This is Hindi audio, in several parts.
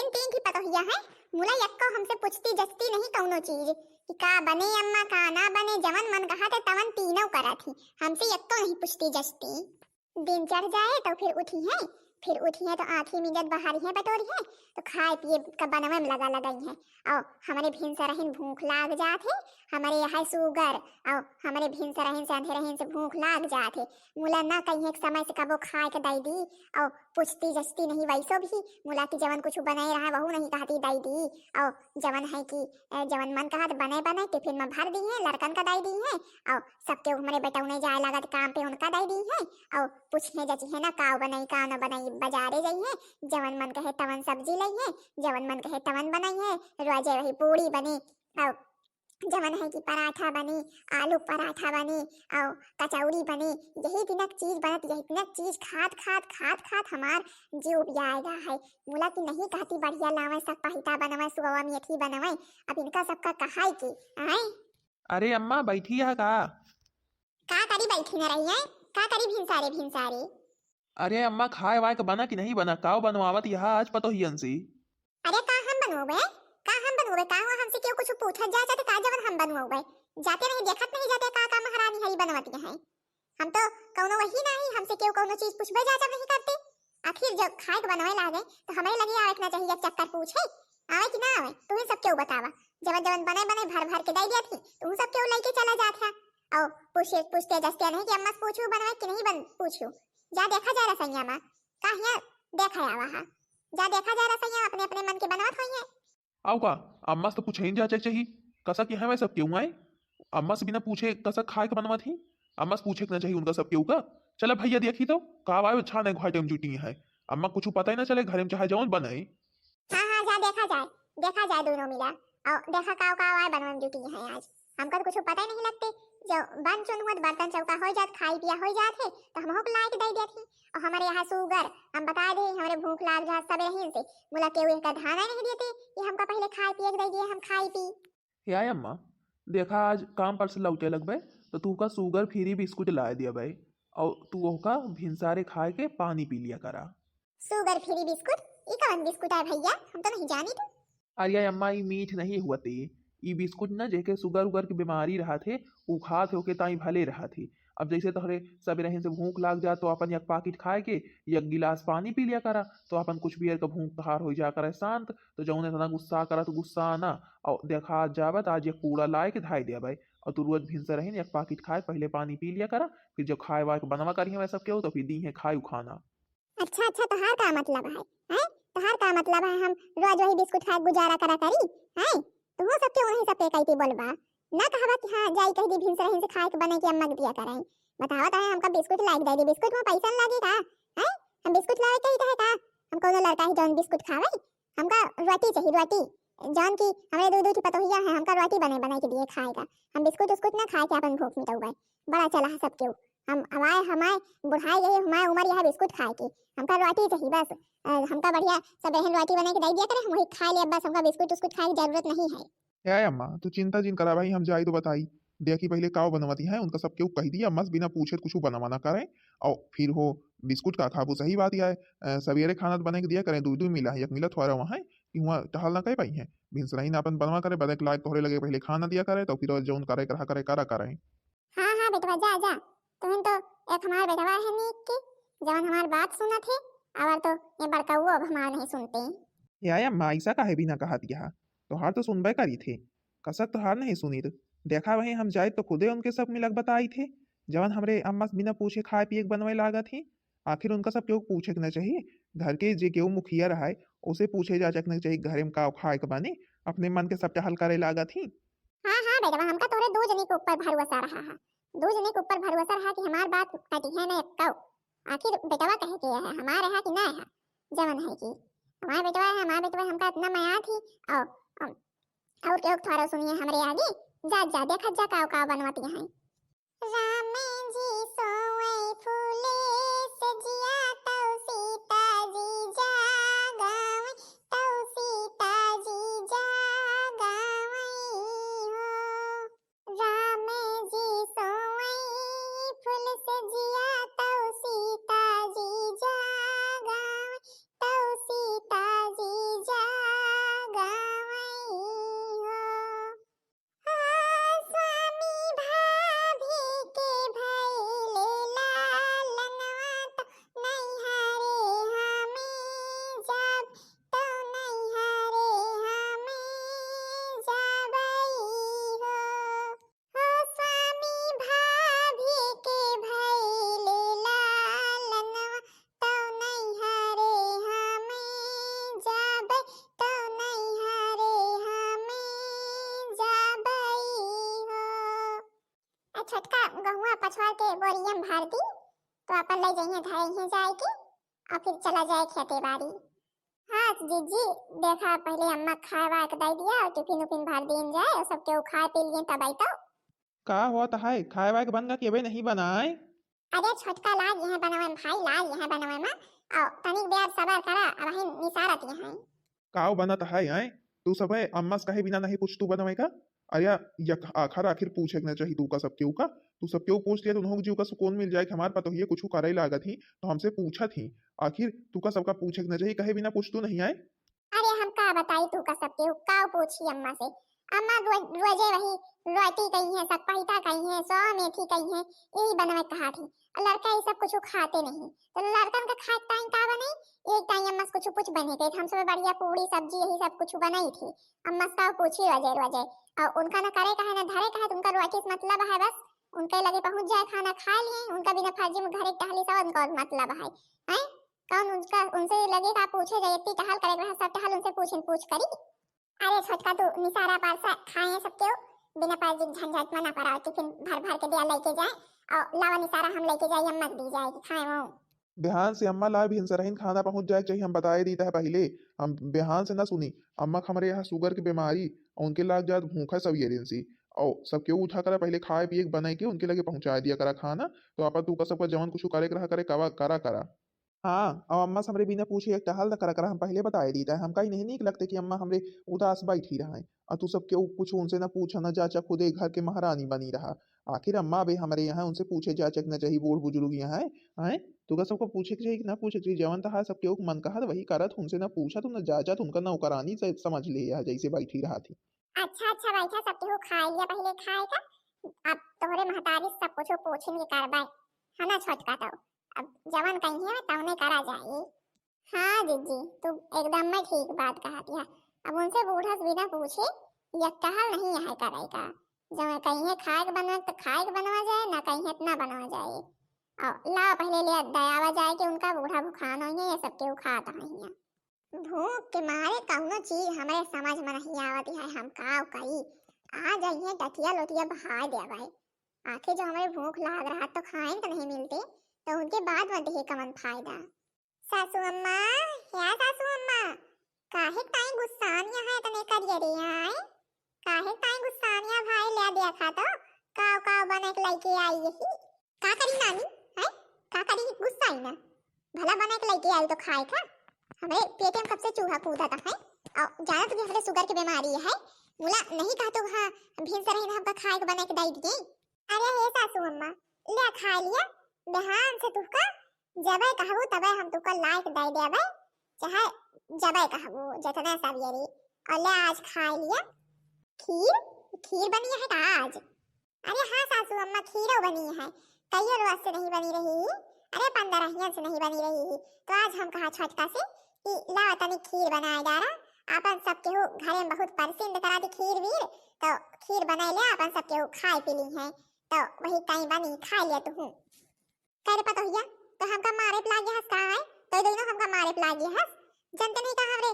तीन तीन की पतोहिया है। मुला यक्को हमसे पूछती जस्ती नहीं कौनो चीज कि का बने अम्मा का ना बने, जवन मन कहा थे तवन तीनों करा थी। हमसे यक्को नहीं पूछती जस्ती। दिन चढ़ जाए तो फिर उठी है तो आँखी मीजत बहारी है बटोरी है तो खाए पिए का बनवे में लगा लगाई है। और हमारे भिनसा रहीन भूख लाग जात है, हमारे यहाँ सुगर और हमारे भिनसा रहीन से अंधेरे रहीन से भूख लाग जात है। मुला ना कहीं एक समय से कबो खाए के दई दी और पूछती जस्ती नहीं। वैसो भी मुला की जवन कुछ बनाए रहा वहू नहीं कहती दई दी। और जवन है कि जवन मन कहा तो बने बने टिफिन में भर दी है, लड़कन का दई दी है। और सबके हमारे बेटौने जाए लगा काम पे उनका दई दी है। और पूछने जची है ना काव बनाई का न बनाई, बाजारे गई है जवन मन कहे तवन सब्जी लाई है, जवन मन कहे तवन बनाई है। रोजे वही पूड़ी बनी और जवन है कि पराठा बनी, आलू पराठा बनी और कचौड़ी बनी। यही तिनक चीज बनत, यही तिनक चीज खात खात खात खात हमार जीव उपजाएगा है। मुला की नहीं कहती बढ़िया लावे सब पहिता बनवे सुगवा मेथी बनवे। अब इनका सबका कहाई की आए। अरे अम्मा बैठी है का करी बैठी न रही है, का करी भिनसारे भिनसारे। अरे अम्मा खाए वाए का बना कि नहीं बना, काव बनवावत यहाँ आज पतोहियन सी। अरे का हम बनोगे, का हम बनोगे, का हुआ हमसे क्यों कुछ पूछत जा जाते का जवन हम बनोगे। जाते नहीं देखत नहीं जाते का महारानी हरी बनवती है। हम तो कौनो वही नहीं हमसे क्यों कौनो चीज पूछबे जा नहीं करते। आखिर जब खाए के बनवे लागे तो हमें लगे आवे ना चाहिए चक्कर पूछे आवे कि ना आवे। तू ही सब क्यों बतावा, जवन जवन बने बने भर भर के दई दिया थी तू सब क्यों लेके चला जात है। और पूछते जस्ते नहीं कि अम्मा से पूछू बनवे कि नहीं बन पूछू। जा देखा जा रसैया मां काहिया देखा आवा हा, जा देखा जा रसैया अपने अपने मन के बनवत होई है। आओ का अम्मा से तो पूछे ही जाचे चाहिए कसा कि है वह सब क्यों आए। अम्मा से बिना पूछे कसा खाए के बनवा थी, अम्मा से पूछे ना चाहिए उनका सब क्यों का। चला भैया देखी तो का आए छा नहीं घाटे में जुटी है, अम्मा कुछ पता ही ना चले घर में चाहे जवन बनाए। हाँ हाँ जा देखा जाए दोनों मिला और देखा का आए बनवा में जुटी है आज। हमका तो कुछ पता ही नहीं लगते। जो बन चुन हुआ बर्तन चौका हो जात खाई पिया हो जात है तो हम होक लायक दई देती। और हमारे यहाँ सुगर हम बता दे हमारे भूख लाग जात सब रहीन से मुला के का धाना नहीं देते कि हमका पहले खाए पिए के दई दिए हम खाई पी। हे आय अम्मा देखा आज काम पर से लौटे लग भाई तो तू का सुगर फ्री बिस्कुट ला दिया भाई और तू का भिनसारे खाए के पानी पी लिया करा। सुगर फ्री बिस्कुट ई कौन बिस्कुट है भैया, हम तो नहीं जानी तो। अरे अम्मा ये मीठ नहीं हुआ थे, ये बिस्कुट ना जेके सुगर उगर की बीमारी रहा थे उ खा थे ओके ताई भले रहा थी। अब जैसे तोहरे सब रहे से भूख लाग जा तो अपन एक पाकिट खाए के एक गिलास पानी पी लिया करा तो अपन कुछ बियर का भूख तहार हो जा करे शांत। तो जौने तना गुस्सा करा तो गुस्सा आना और देखा जावत आज एक पूरा लाए के धाई दिया भाई और तू रोज भिनसा रही एक पाकिट खाए पहले पानी पी लिया करा फिर जब खाए वाए के बनवा करी वैसा क्यों तो फिर दी है खाए खाना। अच्छा अच्छा तहार का मतलब है हैं, तहार का मतलब है हम रोज वही बिस्कुट खाए गुजारा करा करी हैं। तुम सब क्यों नहीं सब पे कहती बोलबा ना कहवा कि हां जाई कह दी भिन से रही से खाए के बने के अम्मा के दिया कराई। बतावत है हमका बिस्कुट लाग दे दी, बिस्कुट में पैसा लागे का हैं। हम बिस्कुट लावे के ही का हम कोनो लड़का ही जौन बिस्कुट खावे। हमका रोटी चाहिए रोटी जान की हमें दूध दूध की पतोहिया है हमका रोटी बने बने के दिए खाएगा। हम बिस्कुट उस्कुट ना खाए के अपन भूख मिटाऊ बड़ा चला है सब क्यों। हम हमारे बुढ़ाई गई हमारी उम्र यह बिस्कुट खाए की हमका रोटी चाहिए बस। हमका बढ़िया सब बहन रोटी बना के दे दिया करे हम वही खा लिया बस, हमका बिस्कुट उस्कुट खाए की जरूरत नहीं है। है अम्मा तू चिंता जिन करा भाई, हम जाई तो बताई देखी पहले काव बनवाती है उनका सब क्यों कह दिया अम्मा से बिना पूछे कुछ बनवाना करें और फिर हो बिस्कुट का खाबू सही बात है। सवेरे खाना तो बने के दिया करें दूध दूध मिला है एक मिला थोड़ा वहाँ कि वहाँ टहल ना कह पाई है भिनसराही ना अपन बनवा करे बदे लायक तोहरे लगे पहले खाना दिया करे तो फिर जौन करे करा करे करा करें। हाँ हाँ बेटवा जा जा तुम तो एक हमार बेटवा है नीक के जवन हमार बात सुना थे और तो ये बड़का वो अब हमार नहीं सुनते। या अम्मा ऐसा काहे भी ना कहा दिया तो हार तो सुनबे करी थे कसक तो हार नहीं सुनी देखा वही हम जाए तो खुदे उनके सब मिलक बताई थे जवन हमरे अम्मा से बिना पूछे खाए पिए बनवे लागा थी। आखिर उनका सब क्यों पूछे ना चाहिए, घर के जे केहू मुखिया रहा है उसे पूछे जा चकना चाहिए घर में का खाए के बने अपने मन के सब हल करे लागा थी। हाँ हाँ बेटवा हमका तोरे दो जने के ऊपर भरोसा रहा है, दो जने के ऊपर भरोसा रहा कि हमार बात कटी है ना कहो। आखिर बेटवा कहे के है हमारे है कि ना है जवन है कि हमारा बेटवा है हमारा बेटवा हमका इतना माया थी। और क्यों थोड़ा सुनिए हमरे आगे जा जा देखा जा का बनवाती है। राम जी सोए फूले सजिया तौ सीता जी जागावे तौ सीता जी जागावे हो। राम जी सोए फूल सजिया तौ सीता जी जागावे तौ सीता जी जा अपन ले जाइए घर ही जाए के और फिर चला जाए खेते बाड़ी। हाँ जीजी, देखा पहले अम्मा खावा के दे दिया और टिफिन उफिन भर दिन जाए और सब केहू खा पी लिए तब आई तो। का हुआ था है खाए वाए के बन गा केबे नहीं बनाए। अरे छोटका लाग यहाँ बनवे में भाई, लाग यहाँ बनवे में और तनिक देर सबर करा अब वही निसारत यहाँ। काव बनत है तू सब है अम्मा से कहे बिना नहीं पूछ तू बनवे का। अरे आखिर आखिर पूछे के ना चाहिए तू का सब केहू का। तू सब केहू पूछ लिया तो उन्होंने जीव का सुकून मिल जाए कि हमारे पता ही कुछ करे लागत ही तो हमसे पूछा थी। आखिर तू का सबका पूछे के ना चाहिए कहे बिना पूछ तू नहीं आए। अरे हम का बताई तू का सबके का पूछी अम्मा से। अम्मा रोजे वही रोटी कही है, सकपहिता कही है, सौ मेथी कही है, यही बनवे कहा थी। और लड़का ये सब कुछ खाते नहीं तो लड़कन का खाए टाइम का बने। एक टाइम अम्मा से कुछ बने थे हम सब बढ़िया पूरी सब्जी यही सब कुछ बनाई थी। अम्मा से का पूछी रोजे रोजे और उनका ना करे कहे ना धरे कहे, उनका रोटी से मतलब है बस उनके लगे पहुंच जाए खाना खा लिए, उनका बिना फर्जी में घरे टहली सब उनका मतलब है। हैं कौन उनका उनसे लगे का पूछे जाए इतनी टहल करे रहा सब टहल उनसे पूछ करी। अरे छोटका तू निसारा पारसा खाए सबके बिना फर्जी झंझट में ना पड़ा टिफिन भर भर के दिया लेके जाए और लावा निसारा हम लेके जाए अम्मा दी जाए कि खाए वो। बिहान से अम्मा ला भी हिंसरहीन खाना पहुंच जाए चाहिए हम बताए देता है पहले। हम बिहान से ना सुनी अम्मा हमारे यहाँ शुगर की बीमारी और उनके लाग जात भूखा सब ये दिन सी और सब केहू उठा करा पहले खाए पिए बनाए के उनके लगे पहुंचा दिया करा खाना। तो आपा तू का सबका जवन कुछ करे रहा करे कवा करा करा। हाँ और अम्मा से हमरे बिना पूछे एक टहल न करा करा हम पहले बताए देता है। हम कहीं नहीं निक लगते कि अम्मा हमरे उदास बैठी रहा है और तू सब केहू कुछ उनसे ना पूछा ना जाचा खुदे घर के महारानी बनी रहा। आखिर अम्मा भी हमारे यहाँ उनसे पूछे जाचक न चाहिए बूढ़ बुजुर्ग यहाँ है तो का सबको पूछे के चाहिए कि ना पूछे के चाहिए जवन तहा सब केहू के मन कहा वही करत उनसे ना पूछा तो न जाचा उनका नौकरानी से समझ ले यहाँ जैसे बैठी रहा थी। अच्छा अच्छा बैठा सब केहू खा लिया पहले खाए का अब तोहरे महतारी सब कुछ पूछेंगे करबाई है ना छोटका तो अब जवन कहीं है तवने करा जाए। हाँ जीजी तू एकदम में ठीक बात कहा दिया। अब उनसे बूढ़ा से बिना पूछे या कहल नहीं है करे का जब कहीं है खाए के बनवा तो खाए के बनवा जाए ना कहीं है इतना बनवा जाए और ला पहले ले दयावा जाए कि उनका बूढ़ा भूखान हो ये सब केहू खाता नहीं है। भूख के मारे कौनो चीज हमारे समझ में नहीं आवती है हम का करी आ जाइए टटिया लोटिया बहा दे भाई। आखिर जो हमें भूख लाग रहा तो खाएं तो नहीं मिलते तो उनके बाद में देखे कमन फायदा। सासू अम्मा या सासू अम्मा काहे ताई गुस्सानिया है तने करिए रे आए काहे ताई गुस्सानिया भाई ले दिया खा तो काव काव बने के लेके आई यही का करी नानी है का करी गुस्सा ही ना भला बने के लेके आई तो खाए था। हमें पेट में कब से चूहा कूदा था है और जाना तो हमें शुगर की बीमारी है मुला नहीं कहा तो हाँ भीन से रहना हमका खाए के बने के दई दिए। अरे हे सासू अम्मा ले खा लिया बिहान से तुका जबे कहबो तबे हम तुका लाइक दे देबे चाहे जबे कहबो जतने सब येरी और ले आज खा लिया। खीर खीर बनी है का आज? अरे हाँ सासू अम्मा खीर बनी है कई रोज से नहीं बनी रही। अरे 15 से नहीं बनी रही तो आज हम कहा छोटका से कि ला तनी खीर बनाए जा रहा अपन सब केहू घरे में बहुत परसिंद करा दी खीर वीर तो खीर बनाए ले अपन सब केहू खाए पी ली है तो वही कहीं बनी खा लिया तू करे पता हुआ तो हमका मारे लागे हस का है तो दोनों हमका मारे लागे हस जनते नहीं का हमरे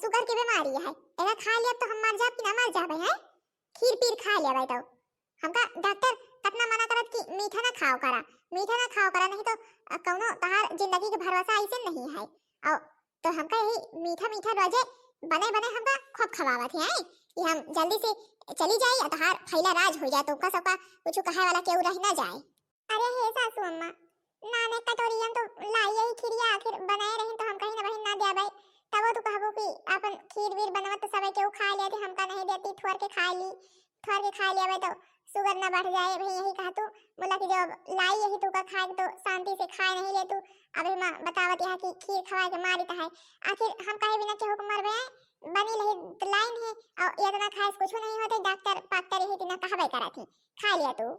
शुगर की बीमारी है एरा खा लिया तो हम मर जाब कि ना मर जाबे है खीर पीर खा लिया भाई तो हमका डॉक्टर कितना मना करत कि मीठा ना खाओ करा नहीं तो कौनो तहार जिंदगी के भरोसा ऐसे नहीं है और तो हमका यही मीठा मीठा रोजे बने बने हमका खूब खवावत है कि हम जल्दी से चली जाए या तहार फैला राज हो जाए तो का सबका कुछ कहे वाला केहू रह ना जाए। अरे हे सासू अम्मा नाने कटोरियन तो लाई यही खीरिया आखिर बनाए रही तो हम कहीं ना बहिन ना दे भाई तब तो कहबो कि अपन खीर वीर बनवत तो सबे केहू खा लिया थे हमका नहीं देती थोड़ के खा लिया भाई तो शुगर ना बढ़ जाए भाई यही कहा तू बोला कि जब लाई यही तू का खाए तो शांति से खाए नहीं ले तू अभी मां बतावत यहाँ कि खीर खवाए के मारी है आखिर हम कहे बिना केहू को मरबे बनी रही लाइन है और इतना खाए कुछ नहीं होते डॉक्टर पाक्टर यही ना कहबे करा थी खा लिया तू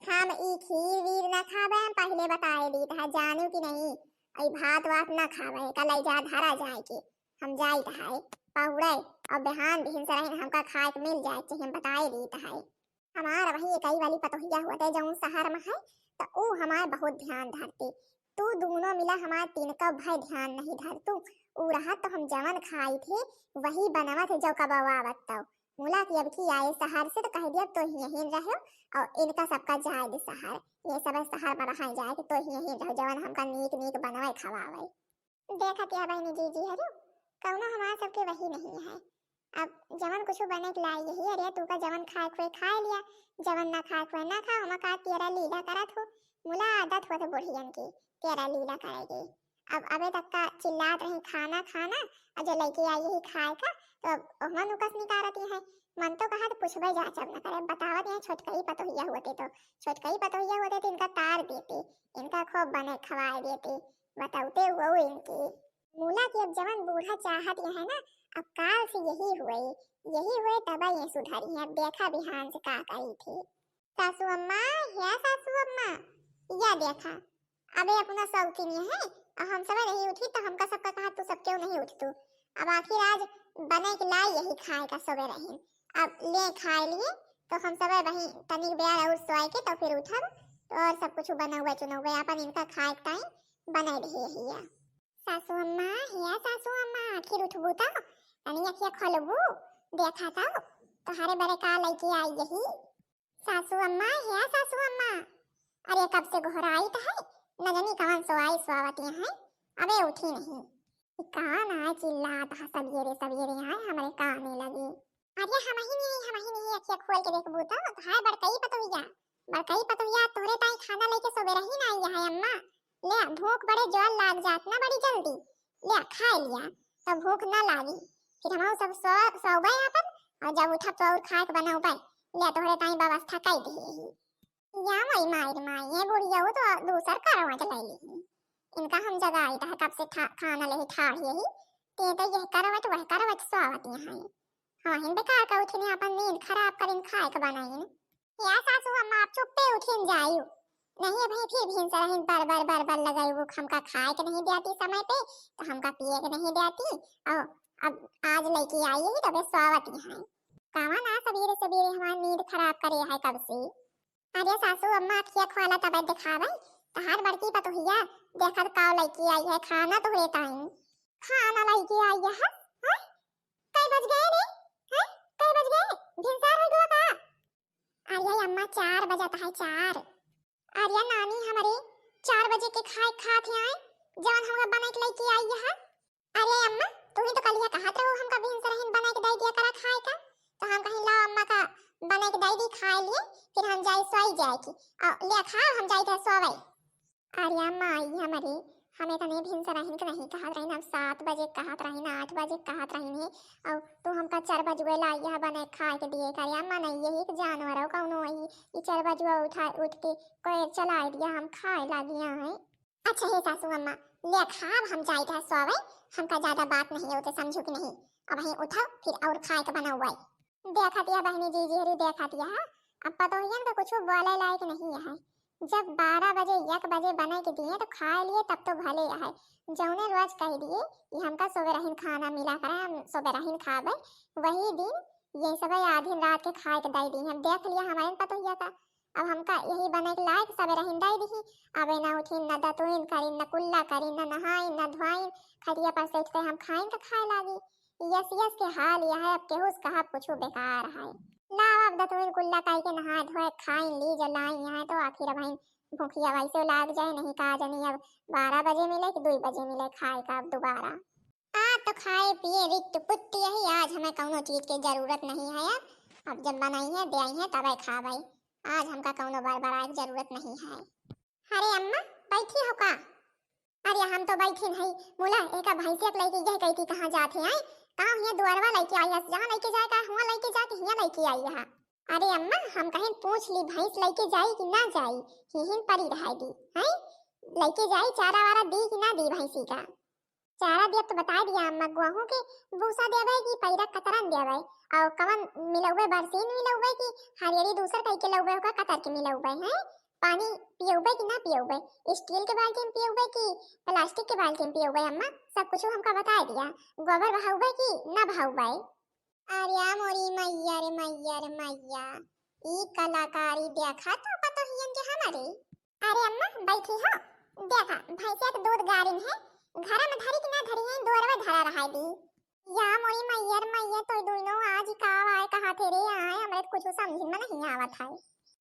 हम ई खीर वीर ना खाबे हम पहले बताए दी था जानू कि नहीं आई भात वात ना खाबे कल जा धरा जाए कि हम जाई है पहुड़े और बिहान बिहिन से रहे हमका खाए के मिल जाए चाहिए हम बताए दी है हमारा वही कई वाली पतोहिया हुआ था जऊं शहर में है तो वो हमारे बहुत ध्यान धरती तू दोनों मिला हमारे तीन का भाई ध्यान नहीं धर तू ऊ रहा तो हम जवन खाई थे वही बनावा थे जो कबावा बताओ मुला की अब की आए शहर से तो कह दिया तो ही यहीं रहो और इनका सबका जाए दे शहर, ये सब शहर में रहा जाए तो ही यहीं रहो, जवन हमका नीक नीक बनवाए खवावे। देखा क्या बहनी जी है जो कौनो हमारा सबके वही नहीं है। अब जवन कुछ बने के लाई यही अरे तू का जवन खाए खोए खा लिया, जवन ना खाए खोए ना खा, हम का तेरा लीला करत हो। मुला आदत हो तो बुढ़ियन की तेरा लीला करेगी। अब अबे तक का चिल्लात रही खाना खाना और जो लड़की आई यही खाए का, तो अब मन उकस निकारती है। मन तो कहा तो पूछबे जा जब न करे, बतावत यहाँ छोटकई पतोहिया होते तो छोटकई पतोहिया होते तो इनका तार देते, इनका खूब बने खवाए देते, बताउते हुआ इनकी। मूला की अब जवन बूढ़ा चाहत है ना, अब काल से यही हुए तब ये सुधरी है। अब देखा बिहान से का करी थी। सासू अम्मा या सासू अम्मा या देखा अबे अपना सौतीन है और हम सब नहीं उठी तो हमका सबका कहा तू सब क्यों नहीं उठ तू। अब आखिर आज बने के लाई यही खाए का सोवे रही, अब ले खाए लिए तो हम सब वही तनिक बेर और सोए के तो फिर उठब तो और सब कुछ बना हुआ चुना हुआ अपन इनका खाए के टाइम बना रही है। सासू अम्मा या सासू अम्मा आखिर उठबू तो तनी अखिया खोलबू देखा तो तुम्हारे बड़े का लड़की आई यही। सासू अम्मा या सासू अम्मा अरे कब से घोराई तो है न जानी कौन सोआई सोवती है, अबे उठी नहीं। कान आए चिल्लात है सवेरे आए हमारे काने लगी। अरे हम ही नहीं अखिया खोल के देखबू तो हाय बड़कई पतोहिया तोरे ताई खाना लेके सोवे रही ना आई है अम्मा। ले भूख बड़े जोर लाग जात ना बड़ी जल्दी, ले खा लिया तो भूख ना लागी, फिर हम सब सोबे अपन और जब उठब तो और खाए के बनाऊ पाए, ले तोरे ताई व्यवस्था कर दी। या माई ये बुढ़िया हो तो दूसर करवा चलाई ली, इनका हम जगह आई था कब से खाना ले ठाड़ यही ते तो यह करवट वह करवट स्वावती है। हां हिंद बेकार का उठने अपन नींद खराब करिन खाए के बनाई या सासू अम्मा आप चुप्पे उठिन जायु नहीं भाई फिर भीन से रहिन बार लगाई वो हमका खाए के नहीं देती समय पे तो हमका पिए के नहीं देती और अब आज लड़की आई है तो वे स्वावती है। कावा ना सवेरे हमारी नींद खराब करे है कब से। अरे सासू अम्मा अखिया खोला तब दिखावे तहार बड़की पतोहिया देखत काव लड़की आई है खाना तो रे टाइम खाना लड़की आई है। हां कई बज गए रे, हैं कई बज गए भिनसार हो गया का। अरे अम्मा 4 बजे है 4। अरे नानी हमारे 4 बजे के खाए खात है जवन हमका बने के लड़की आई है। अरे अम्मा तू ही तो कलिया कहत रहो हमका भिनसार हिन बने के दे दिया करा खाए का, तो हम कहीं लाओ अम्मा का बने के दे दी खाए लिए फिर हम जाए सोई जाएगी और ले खा हम जाए थे सोवे। अरे अम्मा आई हमारी हमें तो नहीं भिन से रहिन के नहीं कहत रहिन, हम 7 बजे कहत रहिन 8 बजे कहत रहिन है और तू हमका 4 बजे लाई है बने खाए के दिए करे। अम्मा नहीं यही के जानवर हो कौनो आई ई 4 बजे उठ के कोई चला दिया हम खाए लागिया है। अच्छा हे सासू अम्मा ले खा हम जाए थे सोवे, हमका ज्यादा बात नहीं होते समझो कि नहीं, अब वहीं उठो फिर और खाए के बनाओ। देखा दिया बहनी जी हरी देखा दिया अब पतोहियन का कुछ बोले लायक नहीं है। जब 12 बजे 1 बजे बने के दिए तो खा लिए तब तो भले है, जौने रोज कह दिए कि हमका सोवे रहीन खाना मिला करे हम सोवे रहीन खावे वही दिन ये सब आधी रात के खाए के दे दी। हम देख लिया हमारे पतोहिया का अब हमका यही बने के लायक सब रहीन दे दी। अब ना उठिन न दतुइन करिन न कुल्ला करिन न नहाइन न धोइन खटिया पर से उठते हम खाइन तो खाए लागी। यस के हाल यह है अब केहू कहा कुछ बेकार है। लाव अब दतुइन कुल्ला काई के नहा धोए खाइन ली जलाई यहाँ तो आखिर भाई भूखिया वैसे लाग जाए नहीं कहा जानी अब 12 बजे मिले कि 2 बजे मिले खाए का अब दोबारा। तो खाए पिए रिक्त पुत्त यही आज हमें कौनो चीज की जरूरत नहीं है। अब जब बनाई है दे है तब खा भाई, आज हमका कौनो बड़बड़ाए की जरूरत नहीं है। अरे अम्मा बैठी हो का। अरे हम तो बैठे नहीं मुला एक भैंसिया लेके यह कहती कहां जाते हैं कहां ये द्वारवा लेके आई है जहां लेके जाए का हुआ लेके जाके हिया लेके आई है। अरे अम्मा हम कहीं पूछ ली भैंस लेके जाई कि ना जाई हिहिन परी रहेगी हैं लेके जाई चारा वारा दी कि ना दी भैंसी का चारा दिया तो बता दिया अम्मा गेहूं के भूसा देवे कि पैरा कतरन देवे और कवन मिलौवे बरसीन मिलौवे कि हरियरी दूसर कई के लौवे का कतर के मिलौवे हैं पानी पियोगे कि ना पियोगे स्टील के बाल्टी में पियोगे कि प्लास्टिक के बाल्टी में पियोगे अम्मा सब कुछ हमका बता दिया गोबर बहाओगे कि ना बहाओगे। अरे मोरी मैया रे मैया ई कलाकारी देखा तो पतोहियन के हमारे। अरे अम्मा बैठी हो देखा भैंसिया के दूध गारिन है घर में धरी कि ना धरी है दोरवा धरा रहा दी या मोरी मैयर मैयर तो दोनों आज का आए कहा थे रे आए हमरे कुछ समझ में नहीं आवत है।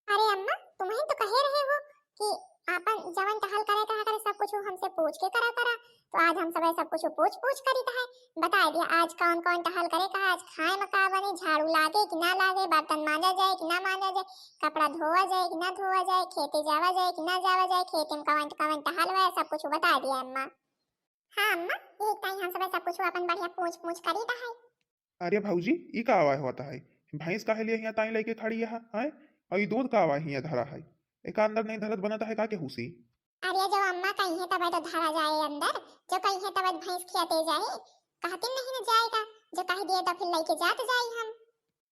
अरे अम्मा तुम्हें तो कहे रहे हो कि आपन जवन टहल करे कहा करे सब कुछ हमसे पूछ के करा करा, तो आज हम सब कुछ पूछ पूछ करी है। बता दिया आज कौन कौन टहल करे कहा, आज खाए में का बने, झाड़ू लागे कि ना लागे, बर्तन मांजा जाए कि ना मांजा जाए, कपड़ा धोआ जाए कि ना धोआ जाए, खेते जावा जाए कि ना जावा जाए, खेत में कवन कवन टहल हुआ सब कुछ बता दिया अम्मा। हाँ अम्मा यही टाइम हम सब कुछ अपन बढ़िया पूछ पूछ करी है। अरे भौजी ई का आवाज होता है, भैंस काहे लिए यहाँ ताई लेके खड़ी है हैं? और ई दूध का आवाज यहाँ धरा है, एक अंदर नहीं धरत बनता है का के हुसी? अरे जब अम्मा कहीं है तब तो धरा जाए अंदर, जो कहीं है तब भैंस खियाते जाए, कहती नहीं न जाएगा, जो कह दिए तो फिर लेके जाते जाए हम।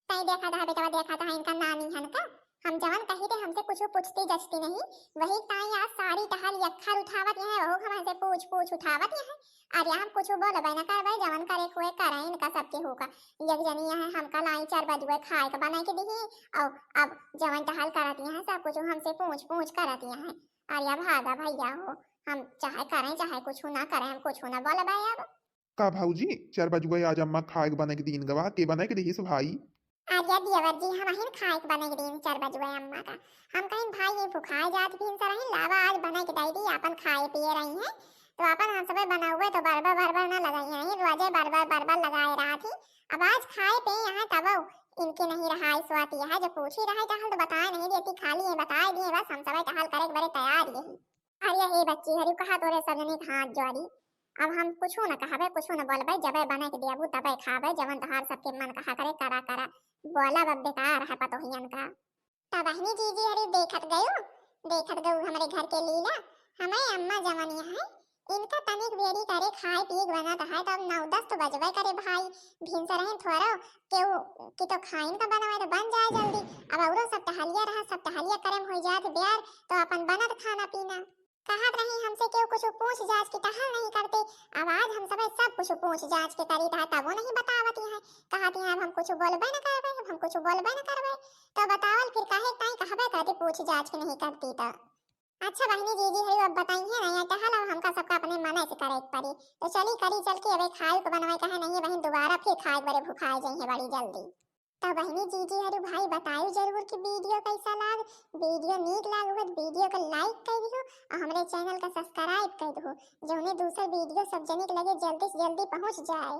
तई देखा था बेटा देखा था इनका नानी हन का, हम जवान कही थे हमसे कुछ पूछती जचती नहीं, वही ताई आज सारी टहल यक्खर उठावत है, वो हमसे पूछ पूछ उठावत है। अरे हम कुछ बोलबे न करबे, जवन करे कोई करे इनका सबके होगा। एक जनी है हमका लाई 4 बजे खाए के बना के दी, और अब जवन टहल करती है सब कुछ हमसे पूछ पूछ करती है। अरे भागा भैया हो, हम चाहे करें चाहे कुछ ना करें, हम कुछ ना बोलबे अब। का भौजी 4 बजे आज अम्मा खाए के बने के दिन गवा के बने के दिस भाई? आजा दियावर जी हम हिन खाए के बने के दिन 4 बजे अम्मा का, हम कहीं भाई ये भुखाए जात भी सर ही लावा आज बना के दई दी, अपन खाए पिए रही हैं तो अपन हम सब बना हुए तो बार ना लगाई नहीं, रोजे बार लगाए रहा थी। अब आज खाए पे यहाँ तब इनके नहीं रहा इस बात यह जो पूछ ही रहा टहल तो बताए नहीं देती, खाली है बताए दिए बस हम सब टहल करे बड़े तैयार यही। अरे हे बच्ची हरी कहा तोरे सब जनी हाथ जोड़ी, अब हम कुछ न कहबे कुछ न बोलबे, जबे बने के दियाबू तबे खाबे, जवन तहार सबके मन कहा करे करा करा बोला बब बेकार है पतोहियन का। तब बहनी जीजी हरी देखत गयो हमारे घर के लीला, हमें अम्मा जवन है इनका तनिक देरी करे खाए पिए बनाता है, तब 9-10 तो बजबे करे भाई, भिनसर हैं थोड़ा कि तो खाइन का बनावे तो बन जाए जल्दी। अब औरो सब टहलिया रहा, सब टहलिया करम हो जात ब्यार तो अपन बनत खाना पीना। कहत रही हमसे क्यों कुछ पूछ जांच के टहल नहीं करते, अब आज हम सब कुछ पूछ जांच के करी था तब वो नहीं बतावती है, कहती है अब हम कुछ बोलबे न करबे, हम कुछ बोलबे न करबे तो बतावल फिर काहे ताई कहबे करते पूछ जांच के नहीं करती तो। अच्छा बहनी जीजी हरी अब बताई है ना, यहाँ टहल अब हमका सबका अपने मन से करे पड़ी, तो चली करी चल के अबे खाए को बनवाए कहे नहीं बहन दोबारा फिर खाए बड़े भुखाए जाए बड़ी जल्दी। तो बहनी जीजी हरी भाई बताइयो जरूर कि वीडियो कैसा लाग, वीडियो नीक लागो तो वीडियो को लाइक कर दियो और हमारे चैनल का सब्सक्राइब कर दो, जो उन्हें दूसरा वीडियो सब जनिक लगे जल्दी से जल्दी पहुंच जाए।